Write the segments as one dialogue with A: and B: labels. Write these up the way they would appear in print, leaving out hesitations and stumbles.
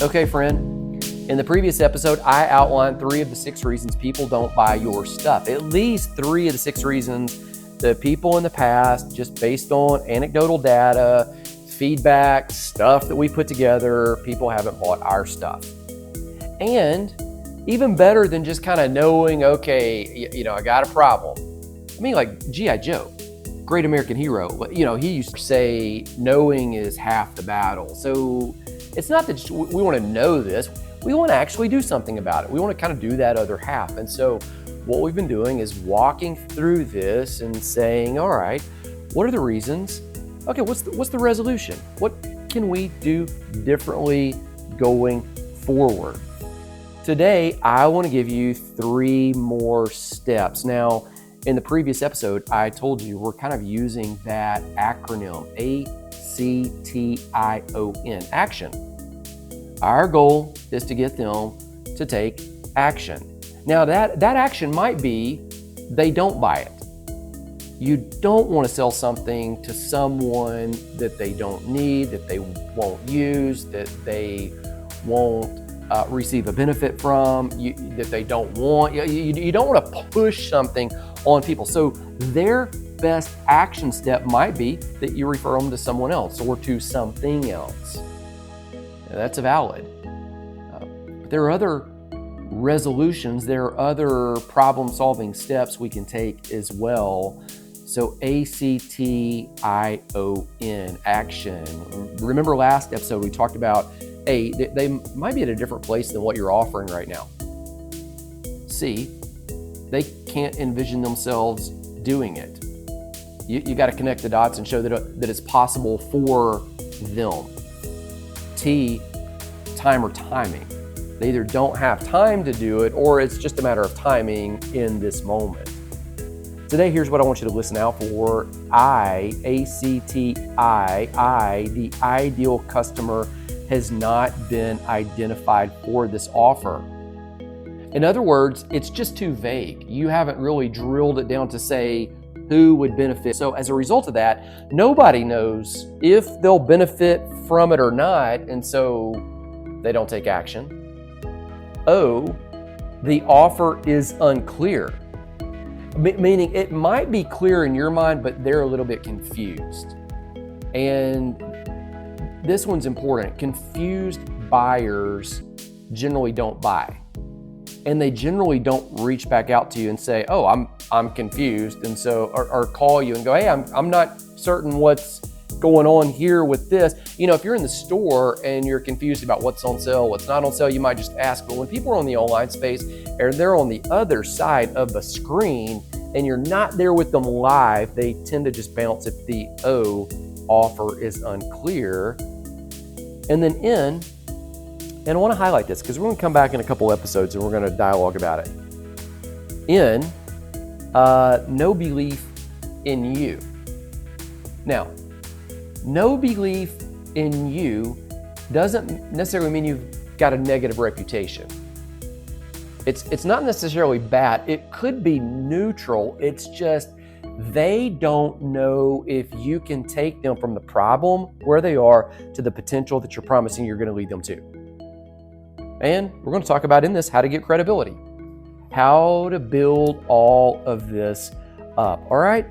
A: Okay, friend, in the previous episode, I outlined 3 of the 6 reasons people don't buy your stuff. At least 3 of the 6 reasons that people in the past, just based on anecdotal data, feedback, stuff that we put together, people haven't bought our stuff. And even better than just kind of knowing, okay, I got a problem. I mean, like G.I. Joe, great American hero. He used to say, knowing is half the battle. So it's not that we want to know this. We want to actually do something about it. We want to kind of do that other half. And so what we've been doing is walking through this and saying, all right, what are the reasons? Okay, what's the resolution? What can we do differently going forward? Today, I want to give you 3 more steps. Now, in the previous episode, I told you we're kind of using that acronym, ACTION, action. Our goal is to get them to take action. Now, that action might be they don't buy it. You don't want to sell something to someone that they don't need, that they won't use, that they won't receive a benefit from, that they don't want. You don't want to push something on people. So their best action step might be that you refer them to someone else or to something else. Now, that's valid. There are other resolutions, there are other problem-solving steps we can take as well. So ACTION, action. Remember last episode we talked about A, they might be at a different place than what you're offering right now. C, they can't envision themselves doing it. You got to connect the dots and show that it's possible for them. T, time or timing. They either don't have time to do it or it's just a matter of timing in this moment. Today, here's what I want you to listen out for. ACTI, the ideal customer has not been identified for this offer. In other words, it's just too vague. You haven't really drilled it down to say who would benefit. So as a result of that, nobody knows if they'll benefit from it or not, and so they don't take action. O, the offer is unclear. Meaning it might be clear in your mind, but they're a little bit confused. And this one's important. Confused buyers generally don't buy. And they generally don't reach back out to you and say, oh, I'm confused. And so, or call you and go, hey, I'm not certain what's going on here with this. If you're in the store and you're confused about what's on sale, what's not on sale, you might just ask. But when people are on the online space or they're on the other side of the screen and you're not there with them live, they tend to just bounce if the O, offer is unclear. And then N, and I want to highlight this because we're going to come back in a couple episodes and we're going to dialogue about it. N, no belief in you. Now, no belief in you doesn't necessarily mean you've got a negative reputation. It's not necessarily bad. It could be neutral. It's just they don't know if you can take them from the problem where they are to the potential that you're promising you're going to lead them to. And we're going to talk about in this how to get credibility, how to build all of this up. All right.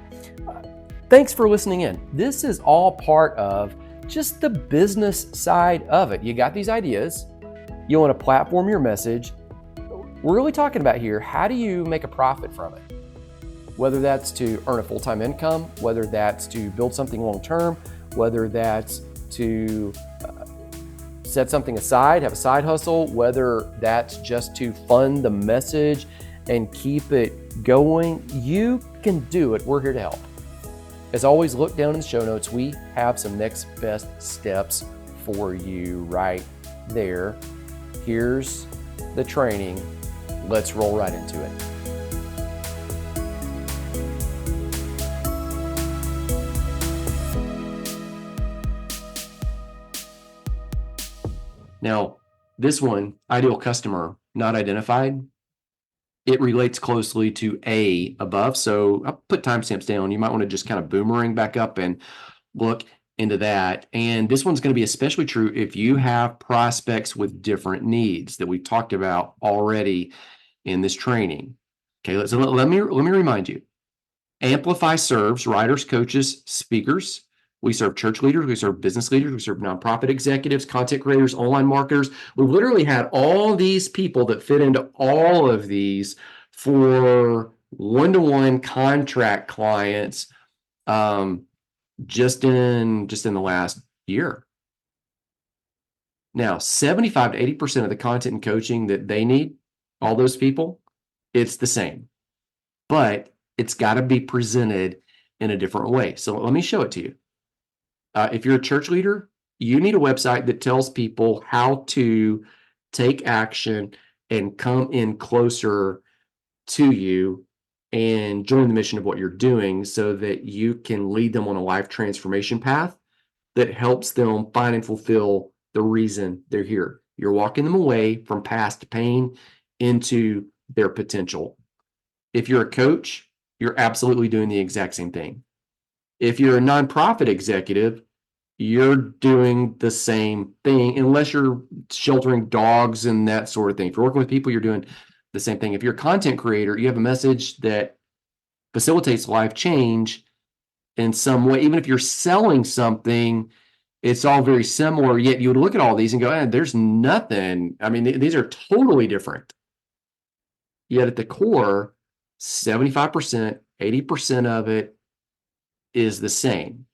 A: Thanks for listening in. This is all part of just the business side of it. You got these ideas. You want to platform your message. We're really talking about here, how do you make a profit from it? Whether that's to earn a full-time income, whether that's to build something long-term, whether that's to set something aside, have a side hustle, whether that's just to fund the message and keep it going, you can do it. We're here to help. As always, look down in the show notes. We have some next best steps for you right there. Here's the training. Let's roll right into it. Now, this one, ideal customer not identified, it relates closely to A above. So I'll put timestamps down. You might want to just kind of boomerang back up and look. into that. And this one's going to be especially true if you have prospects with different needs that we've talked about already in this training. Okay, so let me remind you. Amplify serves writers, coaches, speakers. We serve church leaders, we serve business leaders, we serve nonprofit executives, content creators, online marketers. We literally had all these people that fit into all of these for one-to-one contract clients just in the last year. Now, 75 to 80% of the content and coaching that they need, all those people, it's the same, but it's got to be presented in a different way. So let me show it to you. If you're a church leader, you need a website that tells people how to take action and come in closer to you and join the mission of what you're doing so that you can lead them on a life transformation path that helps them find and fulfill the reason they're here. You're walking them away from past pain into their potential. If you're a coach, you're absolutely doing the exact same thing. If you're a nonprofit executive, you're doing the same thing, unless you're sheltering dogs and that sort of thing. If you're working with people, you're doing the same thing. If you're a content creator, you have a message that facilitates life change in some way. Even if you're selling something, it's all very similar, yet you would look at all these and go, there's nothing. I mean, these are totally different. Yet at the core, 75%, 80% of it is the same.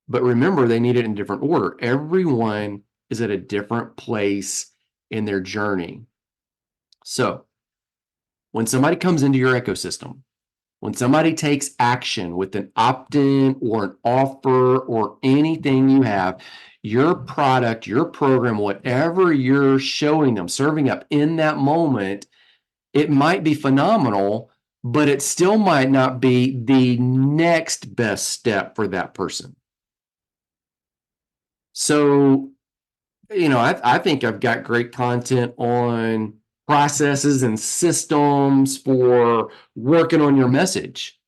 A: But remember, they need it in a different order. Everyone is at a different place in their journey. So when somebody comes into your ecosystem, when somebody takes action with an opt-in or an offer or anything you have, your product, your program, whatever you're showing them, serving up in that moment, it might be phenomenal, but it still might not be the next best step for that person. So, I think I've got great content on processes and systems for working on your message.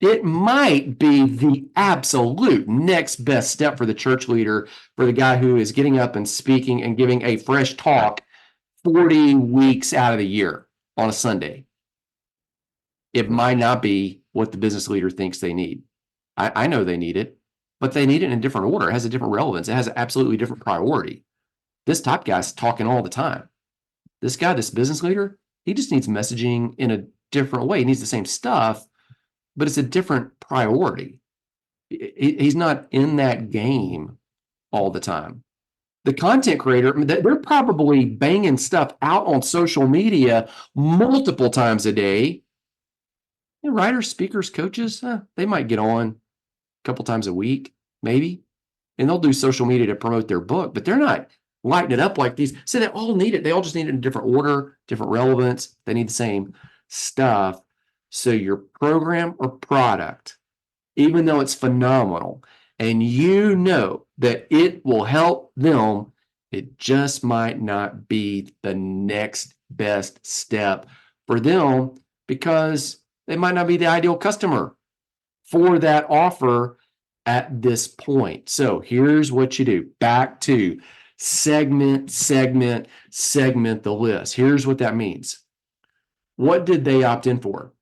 A: It might be the absolute next best step for the church leader, for the guy who is getting up and speaking and giving a fresh talk 40 weeks out of the year on a Sunday. It might not be what the business leader thinks they need. I know they need it, but they need it in a different order. It has a different relevance. It has an absolutely different priority. This top guy's talking all the time. This guy, this business leader, he just needs messaging in a different way. He needs the same stuff, but it's a different priority. He's not in that game all the time. The content creator, they're probably banging stuff out on social media multiple times a day. Writers, speakers, coaches, they might get on a couple times a week, maybe, and they'll do social media to promote their book, but they're not lighting it up like these. So they all need it. They all just need it in a different order, different relevance. They need the same stuff. So your program or product, even though it's phenomenal and you know that it will help them, it just might not be the next best step for them because they might not be the ideal customer for that offer at this point. So here's what you do. Back to segment the list. Here's what that means. What did they opt in for?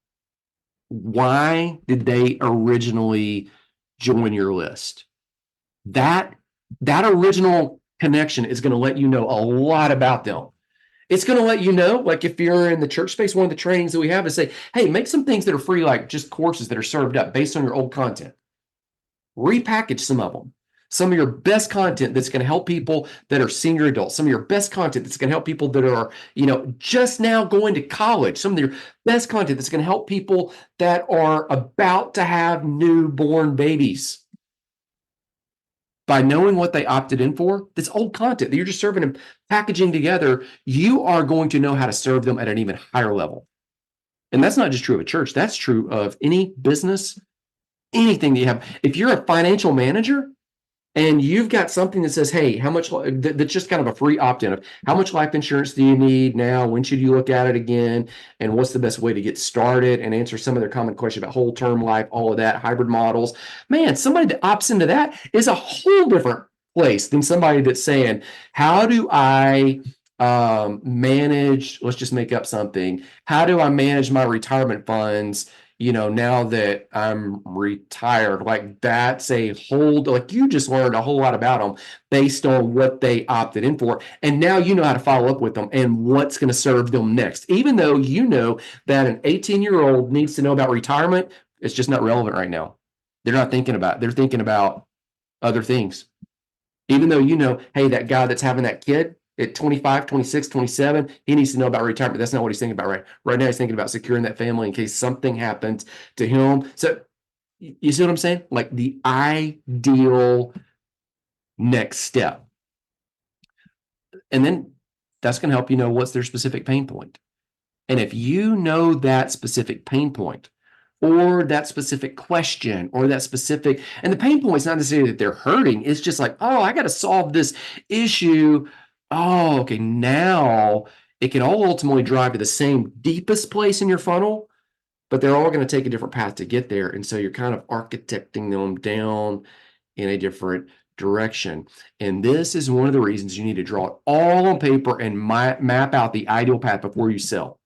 A: Why did they originally join your list? That original connection is going to let you know a lot about them. It's going to let you know, like if you're in the church space, one of the trainings that we have is say, hey, make some things that are free, like just courses that are served up based on your old content. Repackage some of them. Some of your best content that's going to help people that are senior adults. Some of your best content that's going to help people that are, just now going to college. Some of your best content that's going to help people that are about to have newborn babies. By knowing what they opted in for, this old content that you're just serving and packaging together, you are going to know how to serve them at an even higher level. And that's not just true of a church. That's true of any business, anything that you have. If you're a financial manager and you've got something that says, hey, how much, that's just kind of a free opt-in of how much life insurance do you need now? When should you look at it again? And what's the best way to get started, and answer some of their common questions about whole term life, all of that, hybrid models. Man, somebody that opts into that is a whole different place than somebody that's saying, how do I manage, let's just make up something. How do I manage my retirement funds, now that I'm retired? Like, that's a whole, like, you just learned a whole lot about them based on what they opted in for. And now you know how to follow up with them and what's going to serve them next. Even though you know that an 18-year-old needs to know about retirement, it's just not relevant right now. They're not thinking about it. They're thinking about other things. Even though hey, that guy that's having that kid at 25, 26, 27, he needs to know about retirement. That's not what he's thinking about right now. He's thinking about securing that family in case something happens to him. So you see what I'm saying? Like, the ideal next step. And then that's going to help you know what's their specific pain point. And if you know that specific pain point, or that specific question, or that specific, and the pain point is not necessarily that they're hurting. It's just like, oh, I got to solve this issue. Oh, okay. Now it can all ultimately drive to the same deepest place in your funnel, but they're all going to take a different path to get there. And so you're kind of architecting them down in a different direction. And this is one of the reasons you need to draw it all on paper and map out the ideal path before you sell.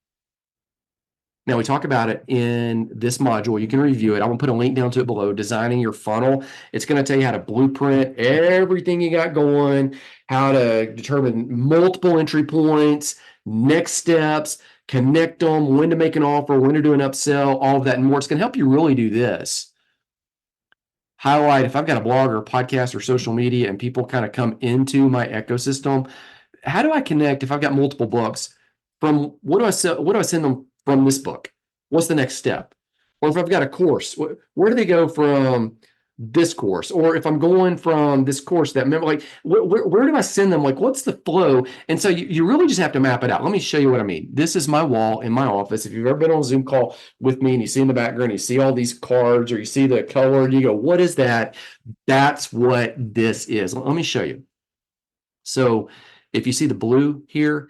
A: Now, we talk about it in this module. You can review it. I'm going to put a link down to it below, designing your funnel. It's going to tell you how to blueprint everything you got going, how to determine multiple entry points, next steps, connect them, when to make an offer, when to do an upsell, all of that and more. It's going to help you really do this. Highlight, if I've got a blog or a podcast or social media and people kind of come into my ecosystem, how do I connect if I've got multiple books? From what do I send them from this book? What's the next step? Or if I've got a course, where do they go from this course? Or if I'm going from this course, that member, like, where do I send them? Like, what's the flow? And so you really just have to map it out. Let me show you what I mean. This is my wall in my office. If you've ever been on a Zoom call with me and you see in the background, you see all these cards, or you see the color, you go, what is that? That's what this is. Let me show you. So if you see the blue here,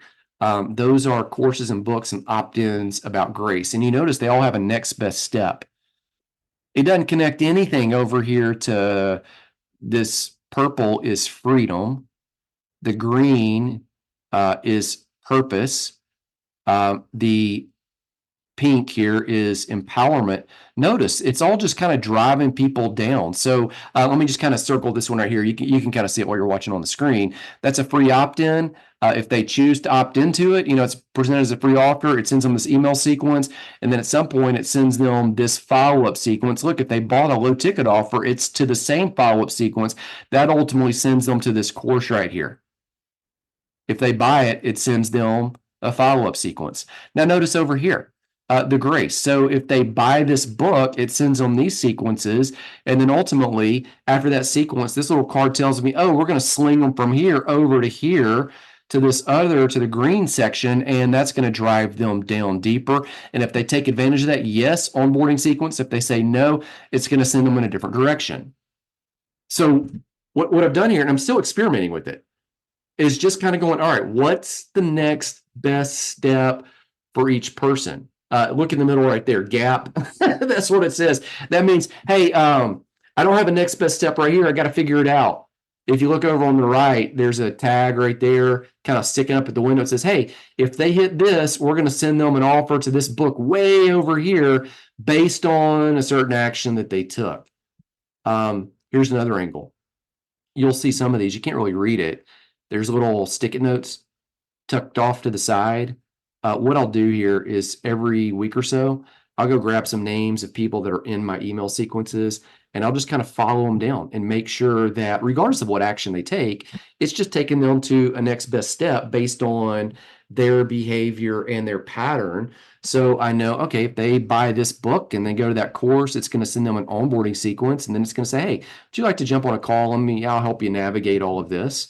A: those are courses and books and opt-ins about grace. And you notice they all have a next best step. It doesn't connect anything over here to this. Purple is freedom. The green is purpose. The pink here is empowerment. Notice it's all just kind of driving people down. So let me just kind of circle this one right here. You can kind of see it while you're watching on the screen. That's a free opt-in. If they choose to opt into it, it's presented as a free offer. It sends them this email sequence, and then at some point it sends them this follow-up sequence. Look, if they bought a low ticket offer, it's to the same follow-up sequence. That ultimately sends them to this course right here. If they buy it, it sends them a follow-up sequence. Now notice over here, the grace. So if they buy this book, it sends them these sequences. And then ultimately, after that sequence, this little card tells me, oh, we're going to sling them from here over to here, to this other, to the green section, and that's going to drive them down deeper. And if they take advantage of that, yes, onboarding sequence. If they say no, it's going to send them in a different direction. So what I've done here, and I'm still experimenting with it, is just kind of going, all right, what's the next best step for each person? Look in the middle right there, gap. That's what it says. That means, hey, I don't have a next best step right here. I got to figure it out. If you look over on the right, there's a tag right there kind of sticking up at the window. It says, hey, if they hit this, we're going to send them an offer to this book way over here based on a certain action that they took. Here's another angle. You'll see some of these. You can't really read it. There's little stick-it notes tucked off to the side. What I'll do here is every week or so, I'll go grab some names of people that are in my email sequences, and I'll just kind of follow them down and make sure that regardless of what action they take, it's just taking them to a next best step based on their behavior and their pattern. So I know, okay, if they buy this book and they go to that course, it's going to send them an onboarding sequence, and then it's going to say, hey, would you like to jump on a call? I'll help you navigate all of this.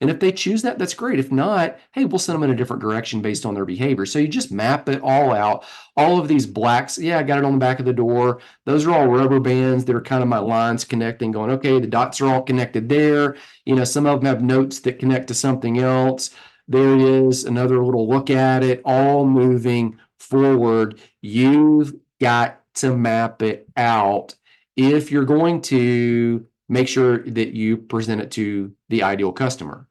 A: And if they choose that, that's great. If not, hey, we'll send them in a different direction based on their behavior. So you just map it all out. All of these blacks, yeah, I got it on the back of the door. Those are all rubber bands that are kind of my lines connecting, going, okay, the dots are all connected there. Some of them have notes that connect to something else. There is another little look at it, all moving forward. You've got to map it out if you're going to make sure that you present it to the ideal customer.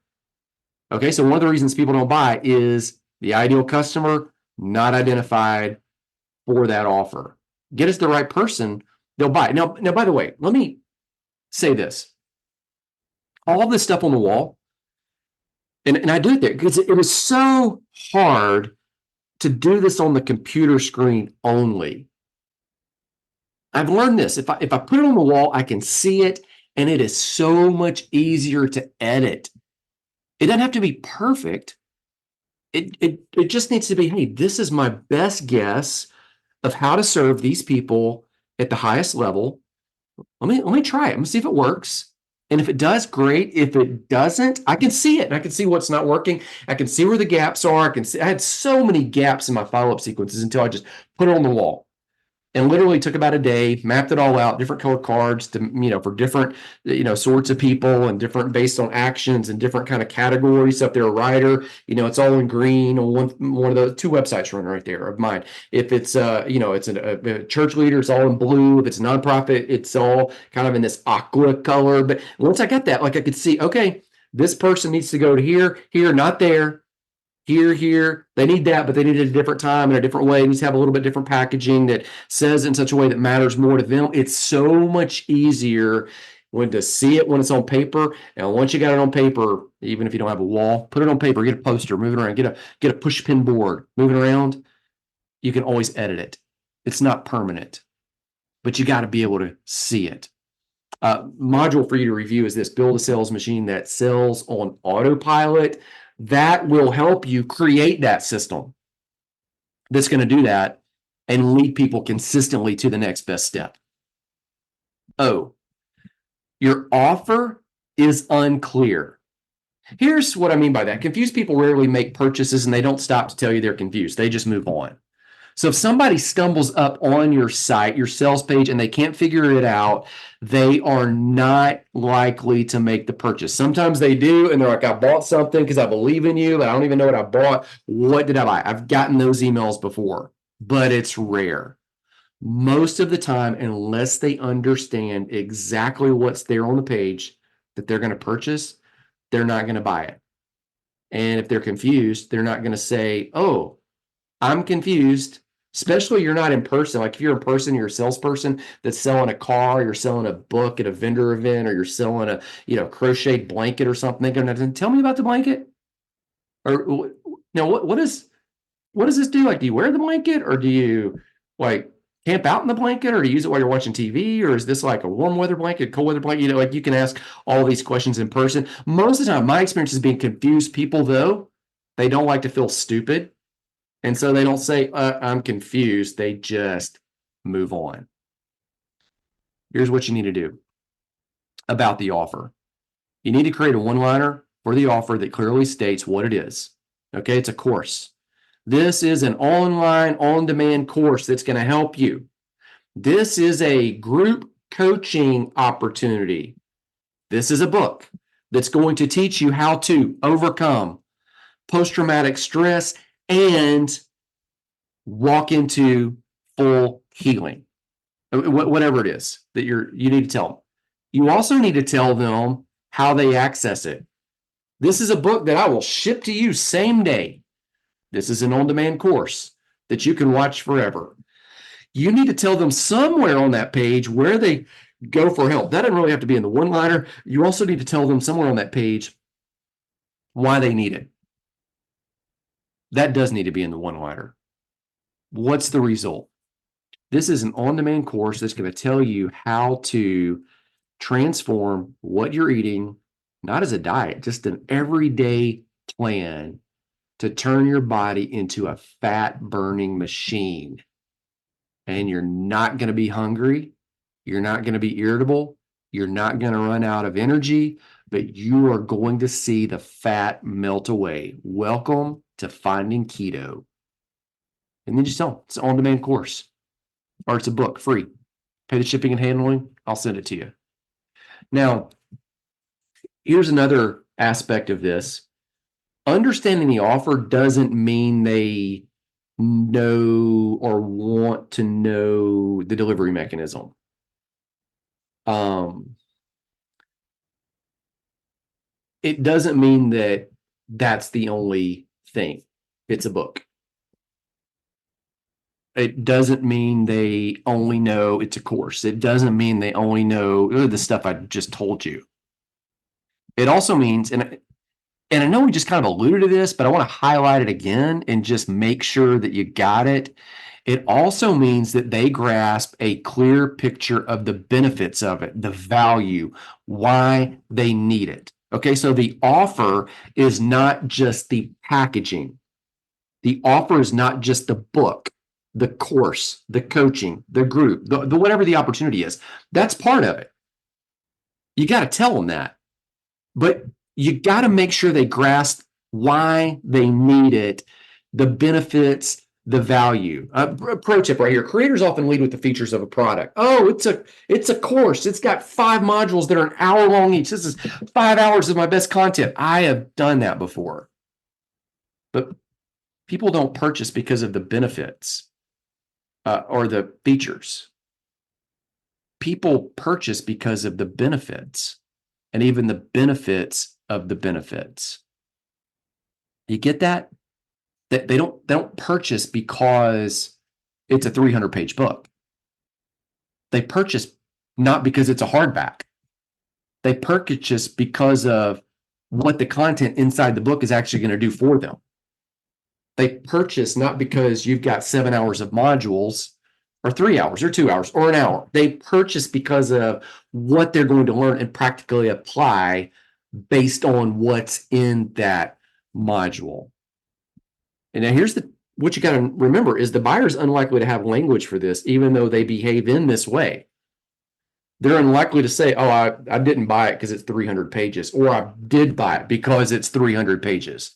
A: Okay, so one of the reasons people don't buy is the ideal customer not identified for that offer. Get us the right person, they'll buy. Now, by the way, let me say this. All this stuff on the wall, and I do it there because it was so hard to do this on the computer screen only. I've learned this. If I put it on the wall, I can see it, and it is so much easier to edit. It doesn't have to be perfect. It just needs to be, hey, this is my best guess of how to serve these people at the highest level. Let me try it. Let me see if it works. And if it does, great. If it doesn't, I can see it. And I can see what's not working. I can see where the gaps are. I had so many gaps in my follow-up sequences until I just put it on the wall. And literally took about a day, mapped it all out, different color cards to, for different, sorts of people and different based on actions and different kind of categories. So if they're a writer, it's all in green on one of the two websites running right there of mine. If it's, it's a church leader, it's all in blue. If it's a nonprofit, it's all kind of in this aqua color. But once I got that, I could see, okay, this person needs to go to here, not there. Here, they need that, but they need it at a different time and a different way. It needs to have a little bit different packaging that says in such a way that matters more to them. It's so much easier to see it when it's on paper. And once you got it on paper, even if you don't have a wall, put it on paper, get a poster, move it around, get a push pin board, move it around. You can always edit it. It's not permanent, but you got to be able to see it. Module for you to review is this: build a sales machine that sells on autopilot. That will help you create that system that's going to do that and lead people consistently to the next best step. Oh, your offer is unclear. Here's what I mean by that. Confused people rarely make purchases, and they don't stop to tell you they're confused. They just move on. So if somebody stumbles up on your site, your sales page, and they can't figure it out, they are not likely to make the purchase. Sometimes they do, and they're like, I bought something because I believe in you, but I don't even know what I bought. What did I buy? I've gotten those emails before, but it's rare. Most of the time, unless they understand exactly what's there on the page that they're going to purchase, they're not going to buy it. And if they're confused, they're not going to say, oh, I'm confused. Especially you're not in person. Like if you're in person, you're a salesperson that's selling a car, you're selling a book at a vendor event, or you're selling a crocheted blanket or something. They're going to tell me about the blanket. Or what does this do? Like, do you wear the blanket, or do you camp out in the blanket, or do you use it while you're watching TV? Or is this like a warm weather blanket, cold weather blanket? You can ask all these questions in person. Most of the time, my experience is being confused people, though, they don't like to feel stupid. And so they don't say, I'm confused. They just move on. Here's what you need to do about the offer. You need to create a one-liner for the offer that clearly states what it is. Okay, it's a course. This is an online, on-demand course that's going to help you. This is a group coaching opportunity. This is a book that's going to teach you how to overcome post-traumatic stress and walk into full healing, whatever it is that you need to tell them. You also need to tell them how they access it. This is a book that I will ship to you same day. This is an on-demand course that you can watch forever. You need to tell them somewhere on that page where they go for help. That doesn't really have to be in the one-liner. You also need to tell them somewhere on that page why they need it. That does need to be in the one-liner. What's the result? This is an on-demand course that's going to tell you how to transform what you're eating, not as a diet, just an everyday plan to turn your body into a fat-burning machine. And you're not going to be hungry. You're not going to be irritable. You're not going to run out of energy. but you are going to see the fat melt away. Welcome to Finding Keto. And then just tell them it's an on-demand course, or it's a book, free. Pay the shipping and handling, I'll send it to you. Now, here's another aspect of this. Understanding the offer doesn't mean they know or want to know the delivery mechanism. It doesn't mean that that's the only thing. It's a book. It doesn't mean they only know it's a course. It doesn't mean they only know the stuff I just told you. It also means, and I know we just kind of alluded to this, but I want to highlight it again and just make sure that you got it. It also means that they grasp a clear picture of the benefits of it, the value, why they need it. Okay, so the offer is not just the packaging. The offer is not just the book, the course, the coaching, the group, the whatever the opportunity is. That's part of it. You got to tell them that. But you got to make sure they grasp why they need it, the benefits, the value. Pro tip right here. Creators often lead with the features of a product. Oh, it's a course. It's got 5 modules that are an hour long each. This is 5 hours of my best content. I have done that before. But people don't purchase because of the benefits or the features. People purchase because of the benefits and even the benefits of the benefits. You get that? They don't purchase because it's a 300-page book. They purchase not because it's a hardback. They purchase because of what the content inside the book is actually going to do for them. They purchase not because you've got 7 hours of modules or 3 hours or 2 hours or an hour. They purchase because of what they're going to learn and practically apply based on what's in that module. And now here's what you got to remember is the buyer is unlikely to have language for this, even though they behave in this way. They're unlikely to say, oh, I didn't buy it because it's 300 pages, or I did buy it because it's 300 pages.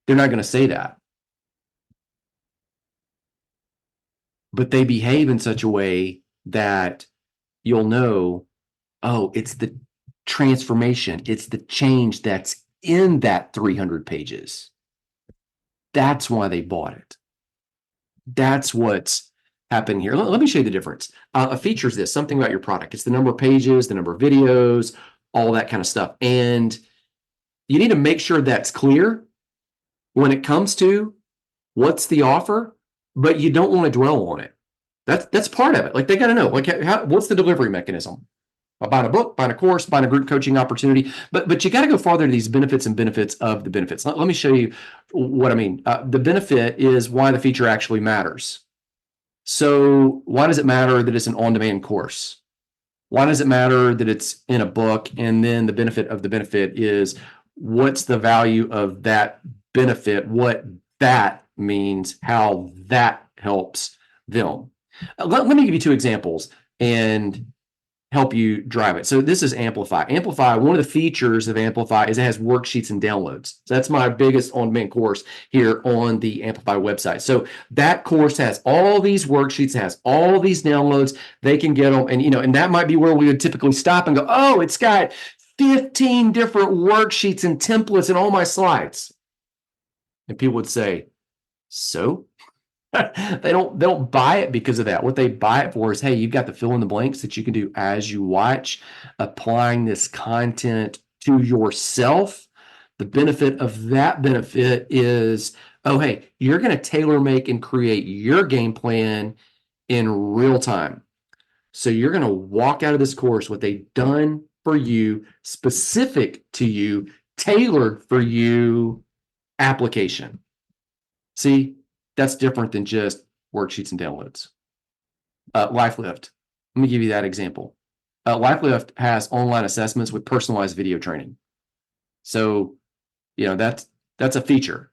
A: They're not going to say that. But they behave in such a way that you'll know, oh, it's the transformation. It's the change that's in that 300 pages. That's why they bought it. That's what's happening here. Let me show you the difference. A feature is this, something about your product. It's the number of pages, the number of videos, all that kind of stuff. And you need to make sure that's clear when it comes to what's the offer, but you don't want to dwell on it. That's part of it. Like, they got to know, like, what's the delivery mechanism? Buying a book, buying a course, buying a group coaching opportunity. But you got to go farther to these benefits and benefits of the benefits. Let me show you what I mean. The benefit is why the feature actually matters. So why does it matter that it's an on-demand course? Why does it matter that it's in a book? And then the benefit of the benefit is what's the value of that benefit, what that means, how that helps them. Let me give you 2 examples and help you drive it. So this is Amplify. Amplify, one of the features of Amplify is it has worksheets and downloads. So that's my biggest on-demand course here on the Amplify website. So that course has all these worksheets, has all these downloads. They can get them, and and that might be where we would typically stop and go, oh, it's got 15 different worksheets and templates in all my slides. And people would say, so? They don't buy it because of that. What they buy it for is, hey, you've got the fill in the blanks that you can do as you watch, applying this content to yourself. The benefit of that benefit is, oh, hey, you're going to tailor make and create your game plan in real time. So you're going to walk out of this course with a done for you, specific to you, tailored for you application. See? That's different than just worksheets and downloads. LifeLift. Let me give you that example. LifeLift has online assessments with personalized video training. So, that's a feature.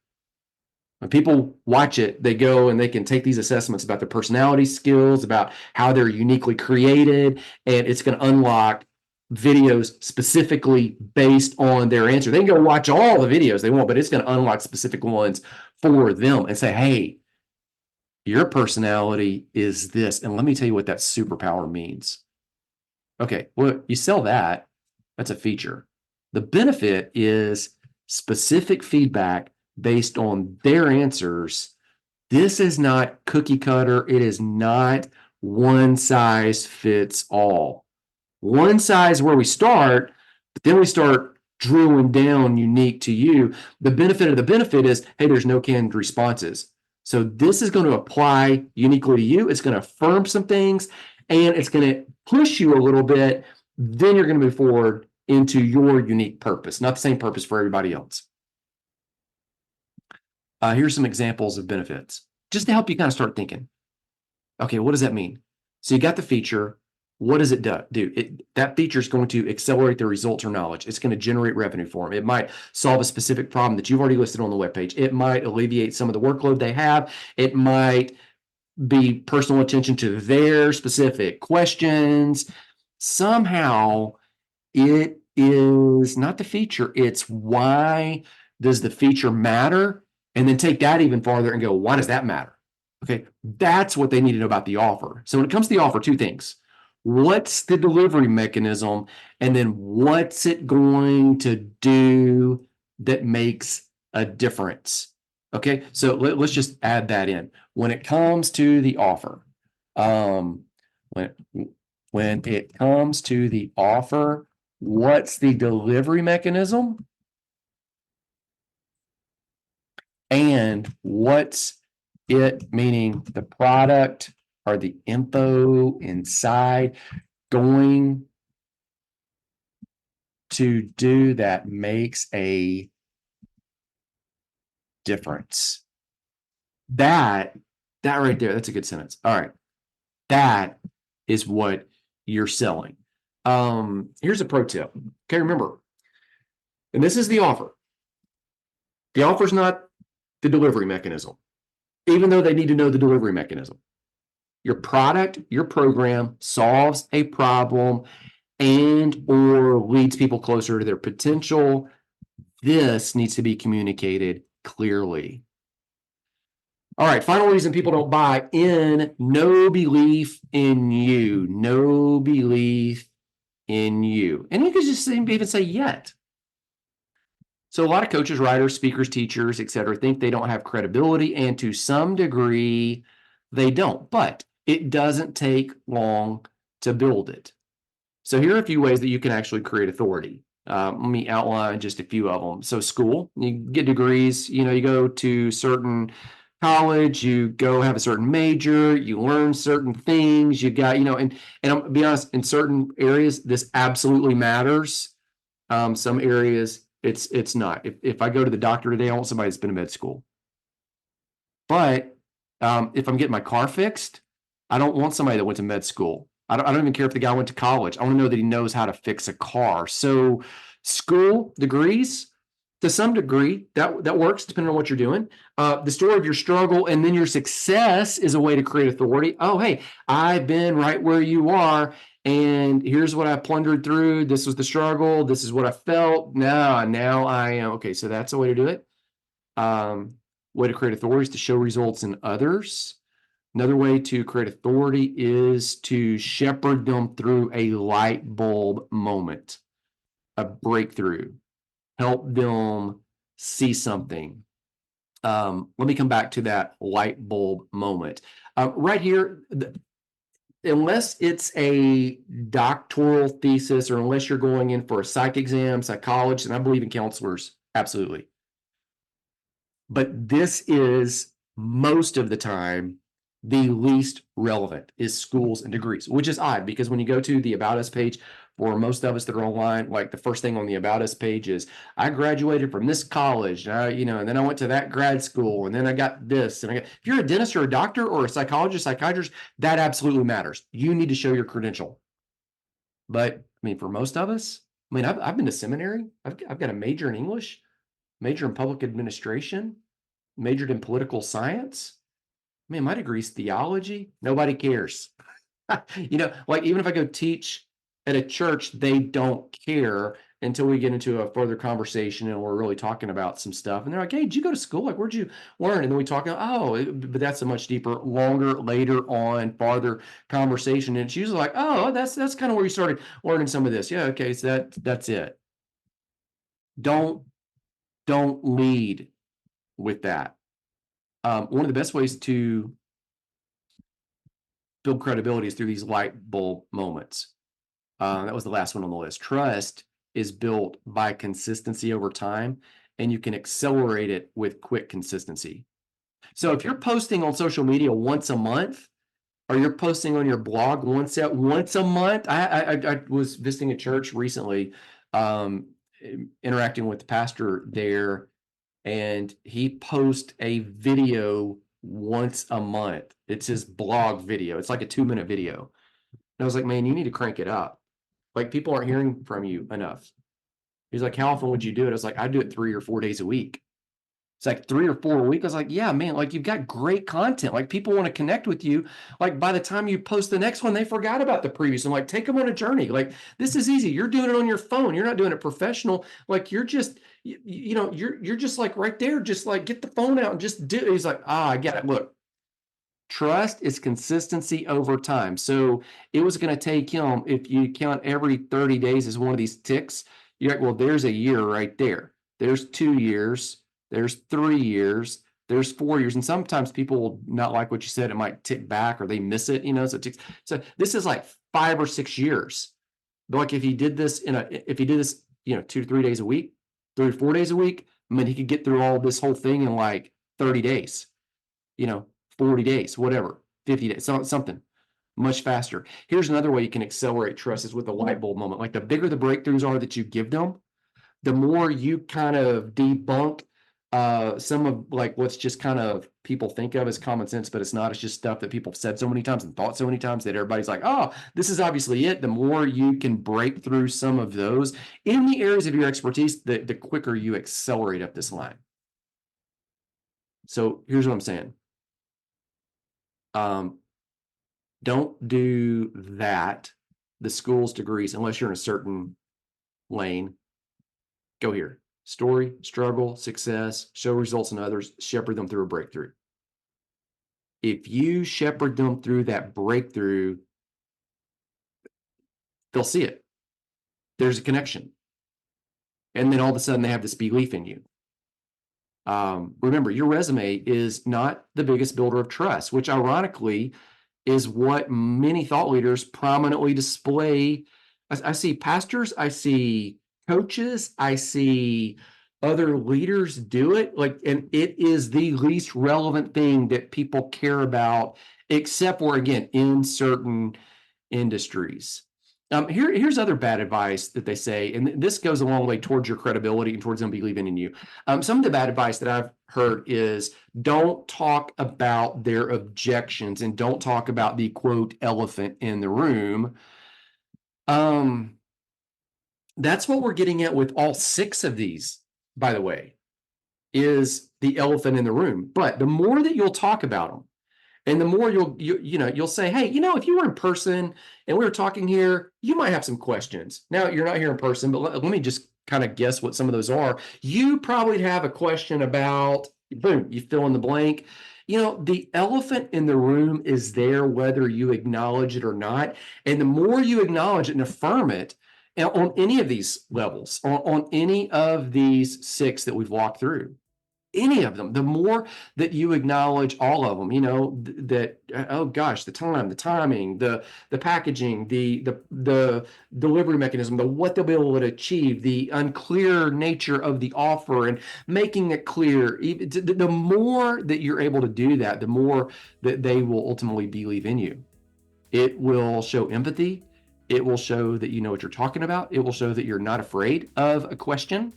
A: When people watch it, they go and they can take these assessments about their personality skills, about how they're uniquely created, and it's going to unlock videos specifically based on their answer. They can go watch all the videos they want, but it's going to unlock specific ones for them and say, hey, your personality is this. And let me tell you what that superpower means. Okay, well, you sell that. That's a feature. The benefit is specific feedback based on their answers. This is not cookie cutter. It is not one size fits all. One size where we start, but then we start drilling down unique to you. The benefit of the benefit is, hey, there's no canned responses. So this is going to apply uniquely to you. It's going to affirm some things, and it's going to push you a little bit. Then you're going to move forward into your unique purpose, not the same purpose for everybody else. Here's some examples of benefits, just to help you kind of start thinking. Okay, what does that mean? So you got the feature. What does it do? That feature is going to accelerate the results or knowledge. It's going to generate revenue for them. It might solve a specific problem that you've already listed on the webpage. It might alleviate some of the workload they have. It might be personal attention to their specific questions. Somehow it is not the feature. It's why does the feature matter? And then take that even farther and go, why does that matter? Okay, that's what they need to know about the offer. So when it comes to the offer, two things. What's the delivery mechanism? And then what's it going to do that makes a difference? Okay, so let's just add that in. When it comes to the offer, when it comes to the offer, what's the delivery mechanism? And what's it, meaning the product or the info inside, going to do that makes a difference? That right there, that's a good sentence. All right. That is what you're selling. Here's a pro tip. Okay, remember, and this is the offer. The offer is not the delivery mechanism, even though they need to know the delivery mechanism. Your product, your program solves a problem and or leads people closer to their potential. This needs to be communicated clearly. All right, final reason people don't buy in: no belief in you. No belief in you. And you could just even say yet. So a lot of coaches, writers, speakers, teachers, etc., think they don't have credibility, and to some degree, they don't. But it doesn't take long to build it. So here are a few ways that you can actually create authority. Let me outline just a few of them. So school, you get degrees, you go to certain college, you go have a certain major, you learn certain things, you got, and I'll be honest, in certain areas, this absolutely matters. Some areas, it's not. If I go to the doctor today, I want somebody that's been to med school. But if I'm getting my car fixed, I don't want somebody that went to med school. I don't even care if the guy went to college. I want to know that he knows how to fix a car. So school, degrees, to some degree, that works depending on what you're doing. The story of your struggle and then your success is a way to create authority. Oh, hey, I've been right where you are, and here's what I plundered through. This was the struggle. This is what I felt. Now I am. Okay, so that's a way to do it. Way to create authority is to show results in others. Another way to create authority is to shepherd them through a light bulb moment, a breakthrough, help them see something. Let me come back to that light bulb moment. Right here, unless it's a doctoral thesis or unless you're going in for a psych exam, psychologist, and I believe in counselors, absolutely. But this is most of the time the least relevant is schools and degrees, which is odd because when you go to the About Us page, for most of us that are online, like the first thing on the About Us page is, I graduated from this college, and then I went to that grad school, and then I got this. And if you're a dentist or a doctor or a psychologist, psychiatrist, that absolutely matters. You need to show your credential. But for most of us, I've been to seminary. I've got a major in English, major in public administration, majored in political science. My degree is theology. Nobody cares. Like even if I go teach At a church, they don't care until we get into a further conversation and we're really talking about some stuff. And they're like, hey, did you go to school? Like, where'd you learn? And then we talk, but that's a much deeper, longer, later on, farther conversation. And it's usually like, oh, that's kind of where you started learning some of this. Yeah, okay, so that's it. Don't lead with that. One of the best ways to build credibility is through these light bulb moments. That was the last one on the list. Trust is built by consistency over time, and you can accelerate it with quick consistency. So if you're posting on social media once a month, or you're posting on your blog once a month, I was visiting a church recently, interacting with the pastor there, and he posts a video once a month. It's his blog video. It's like a 2-minute video. And I was like, man, you need to crank it up. Like, people aren't hearing from you enough. He's like, how often would you do it? I was like, I do it 3 or 4 days a week. It's like 3 or 4 a week. I was like, yeah, man, like, you've got great content. Like, people want to connect with you. Like, by the time you post the next one, they forgot about the previous. I'm like, take them on a journey. Like, this is easy. You're doing it on your phone. You're not doing it professional. Like, you're just, you're just like right there. Just like, get the phone out and just do it. He's like, I get it. Look, trust is consistency over time. So it was going to take him, if you count every 30 days as one of these ticks, you're like, well, there's a year right there. There's 2 years. There's 3 years. There's 4 years. And sometimes people will not like what you said. It might tick back or they miss it, so it ticks. So this is like 5 or 6 years. But like, if he did this 2 to 3 days a week, 3 or 4 days a week, I mean, he could get through all this whole thing in like 30 days, 40 days, whatever, 50 days, something much faster. Here's another way you can accelerate trust is with a light bulb moment. Like, the bigger the breakthroughs are that you give them, the more you kind of debunk some of like what's just kind of people think of as common sense, but it's not. It's just stuff that people have said so many times and thought so many times that everybody's like, oh, this is obviously it. The more you can break through some of those in the areas of your expertise, the quicker you accelerate up this line. So here's what I'm saying. Don't do that, the school's degrees, unless you're in a certain lane. Go here. Story, struggle, success, show results in others, shepherd them through a breakthrough. If you shepherd them through that breakthrough, they'll see it. There's a connection. And then all of a sudden they have this belief in you. Remember, your resume is not the biggest builder of trust, which ironically is what many thought leaders prominently display. I see pastors, I see coaches, I see other leaders do it, and it is the least relevant thing that people care about, except for, again, in certain industries. Here's other bad advice that they say, and this goes a long way towards your credibility and towards them believing in you. Some of the bad advice that I've heard is don't talk about their objections and don't talk about the quote elephant in the room. That's what we're getting at with all 6 of these, by the way, is the elephant in the room. But the more that you'll talk about them, and the more you'll say, hey, if you were in person and we were talking here, you might have some questions. Now, you're not here in person, but let me just kind of guess what some of those are. You probably have a question about, boom, you fill in the blank. The elephant in the room is there whether you acknowledge it or not. And the more you acknowledge it and affirm it, on any of these levels, on any of these 6 that we've walked through, any of them, the more that you acknowledge all of them, that, oh gosh, the time, the timing, the packaging, the delivery mechanism, what they'll be able to achieve, the unclear nature of the offer and making it clear, the more that you're able to do that, the more that they will ultimately believe in you. It will show empathy. It will show that you know what you're talking about. It will show that you're not afraid of a question.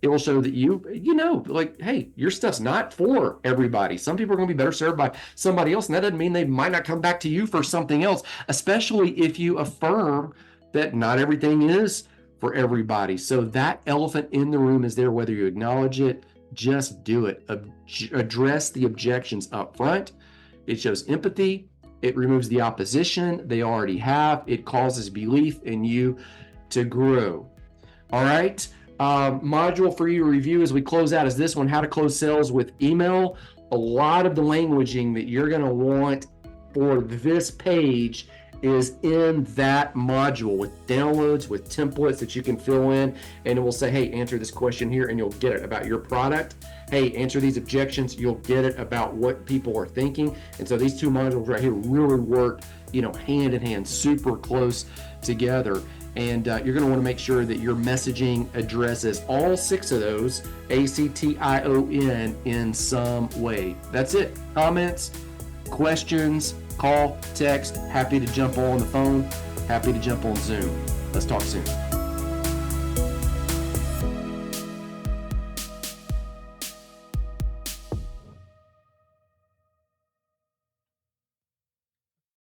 A: It will show that hey, your stuff's not for everybody. Some people are going to be better served by somebody else, and that doesn't mean they might not come back to you for something else, especially if you affirm that not everything is for everybody. So that elephant in the room is there whether you acknowledge it. Just do it. Address the objections up front. It shows empathy. It removes the opposition they already have. It causes belief in you to grow. All right. Module for you to review as we close out is this one, how to close sales with email. A lot of the languaging that you're going to want for this page is in that module with downloads, with templates that you can fill in, and it will say, hey, answer this question here, and you'll get it about your product. Hey, answer these objections, you'll get it about what people are thinking. And so these two modules right here really work, hand in hand, super close together. And you're going to want to make sure that your messaging addresses all 6 of those, ACTION, in some way. That's it. Comments, questions, call, text. Happy to jump on the phone. Happy to jump on Zoom. Let's talk soon.